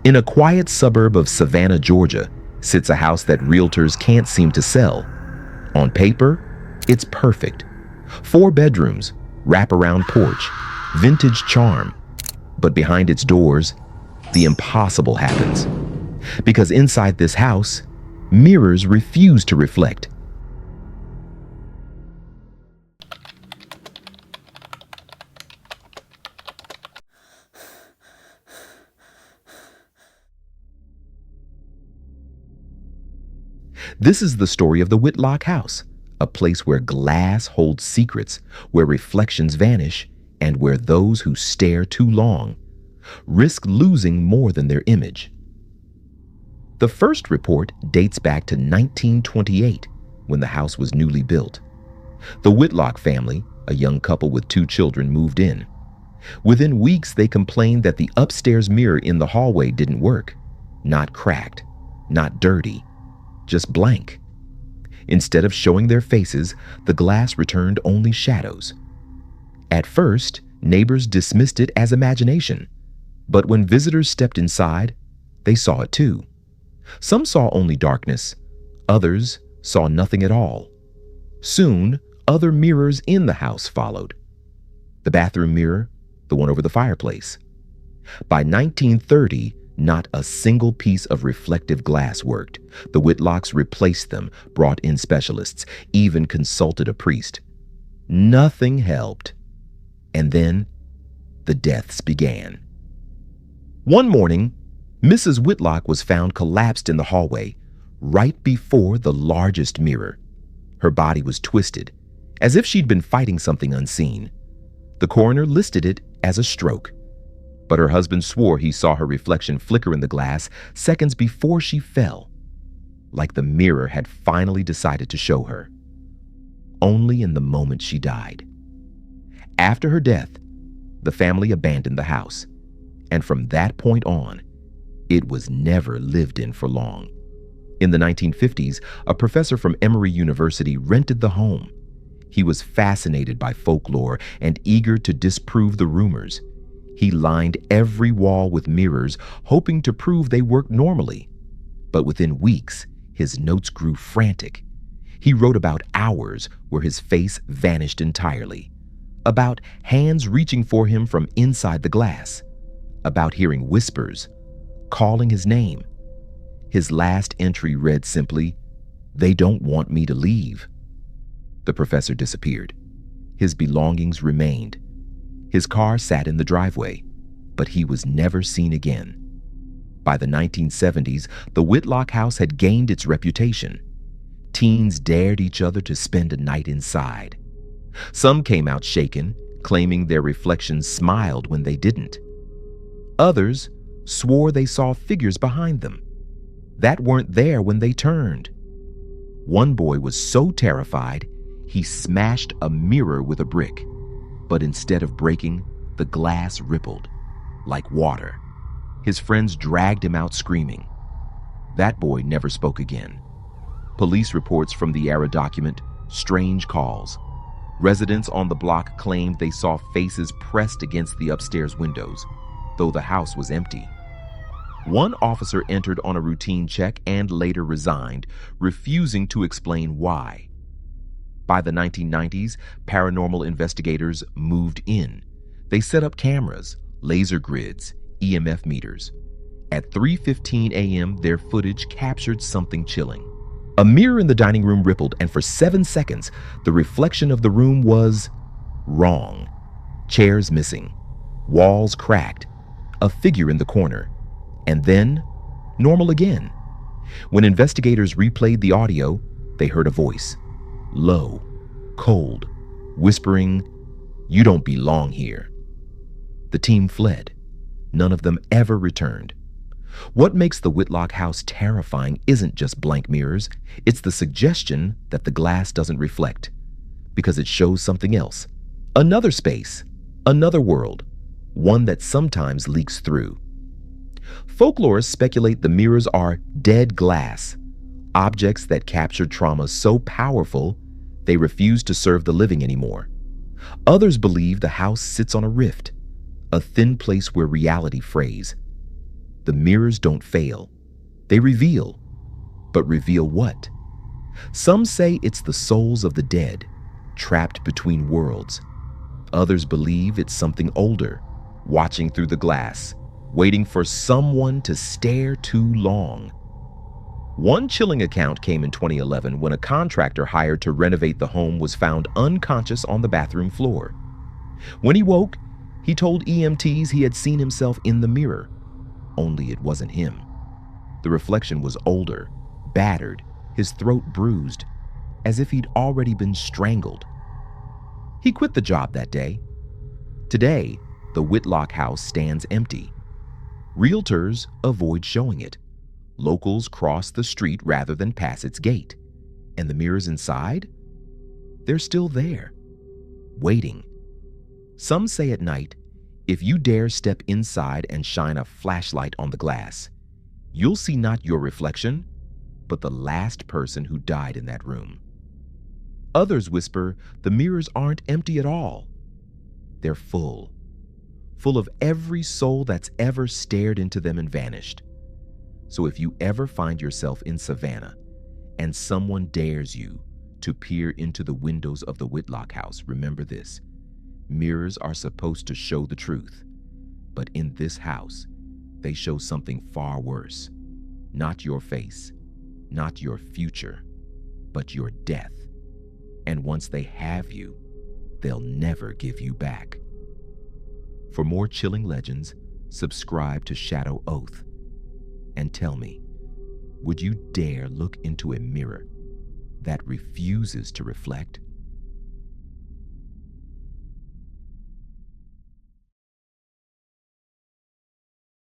In a quiet suburb of Savannah, Georgia, sits a house that realtors can't seem to sell. On paper, it's perfect. 4 bedrooms, wraparound porch, vintage charm. But behind its doors, the impossible happens. Because inside this house, mirrors refuse to reflect. This is the story of the Whitlock House, a place where glass holds secrets, where reflections vanish, and where those who stare too long risk losing more than their image. The first report dates back to 1928, when the house was newly built. The Whitlock family, a young couple with 2 children, moved in. Within weeks, they complained that the upstairs mirror in the hallway didn't work. Not cracked, not dirty, just blank. Instead of showing their faces, the glass returned only shadows. At first, neighbors dismissed it as imagination, but when visitors stepped inside, they saw it too. Some saw only darkness, others saw nothing at all. Soon, other mirrors in the house followed. The bathroom mirror, the one over the fireplace. By 1930, not a single piece of reflective glass worked. The Whitlocks replaced them, brought in specialists, even consulted a priest. Nothing helped. And then the deaths began. One morning, Mrs. Whitlock was found collapsed in the hallway, right before the largest mirror. Her body was twisted, as if she'd been fighting something unseen. The coroner listed it as a stroke, but her husband swore he saw her reflection flicker in the glass seconds before she fell, like the mirror had finally decided to show her. Only in the moment she died. After her death, the family abandoned the house, and from that point on, it was never lived in for long. In the 1950s, a professor from Emory University rented the home. He was fascinated by folklore and eager to disprove the rumors. He lined every wall with mirrors, hoping to prove they worked normally. But within weeks, his notes grew frantic. He wrote about hours where his face vanished entirely, about hands reaching for him from inside the glass, about hearing whispers, calling his name. His last entry read simply, "They don't want me to leave." The professor disappeared. His belongings remained. His car sat in the driveway, but he was never seen again. By the 1970s, the Whitlock House had gained its reputation. Teens dared each other to spend a night inside. Some came out shaken, claiming their reflections smiled when they didn't. Others swore they saw figures behind them that weren't there when they turned. One boy was so terrified, he smashed a mirror with a brick. But instead of breaking, the glass rippled like water. His friends dragged him out screaming. That boy never spoke again. Police reports from the era document strange calls. Residents on the block claimed they saw faces pressed against the upstairs windows, though the house was empty. One officer entered on a routine check and later resigned, refusing to explain why. By the 1990s, paranormal investigators moved in. They set up cameras, laser grids, EMF meters. At 3:15 a.m., their footage captured something chilling. A mirror in the dining room rippled, and for 7 seconds, the reflection of the room was wrong. Chairs missing, walls cracked, a figure in the corner, and then normal again. When investigators replayed the audio, they heard a voice, low, cold, whispering, "You don't belong here." The team fled. None of them ever returned. What makes the Whitlock House terrifying isn't just blank mirrors, it's the suggestion that the glass doesn't reflect, because it shows something else. Another space, another world, one that sometimes leaks through. Folklorists speculate the mirrors are dead glass, objects that capture trauma so powerful they refuse to serve the living anymore. Others believe the house sits on a rift, a thin place where reality frays. The mirrors don't fail. They reveal. But reveal what? Some say it's the souls of the dead, trapped between worlds. Others believe it's something older, watching through the glass, waiting for someone to stare too long. One chilling account came in 2011 when a contractor hired to renovate the home was found unconscious on the bathroom floor. When he woke, he told EMTs he had seen himself in the mirror, only it wasn't him. The reflection was older, battered, his throat bruised, as if he'd already been strangled. He quit the job that day. Today, the Whitlock House stands empty. Realtors avoid showing it. Locals cross the street rather than pass its gate. And the mirrors inside? They're still there, waiting. Some say at night, if you dare step inside and shine a flashlight on the glass, you'll see not your reflection, but the last person who died in that room. Others whisper the mirrors aren't empty at all. They're full of every soul that's ever stared into them and vanished. So if you ever find yourself in Savannah and someone dares you to peer into the windows of the Whitlock House, remember this: mirrors are supposed to show the truth, but in this house, they show something far worse. Not your face, not your future, but your death. And once they have you, they'll never give you back. For more chilling legends, subscribe to Shadow Oath. And tell me, would you dare look into a mirror that refuses to reflect?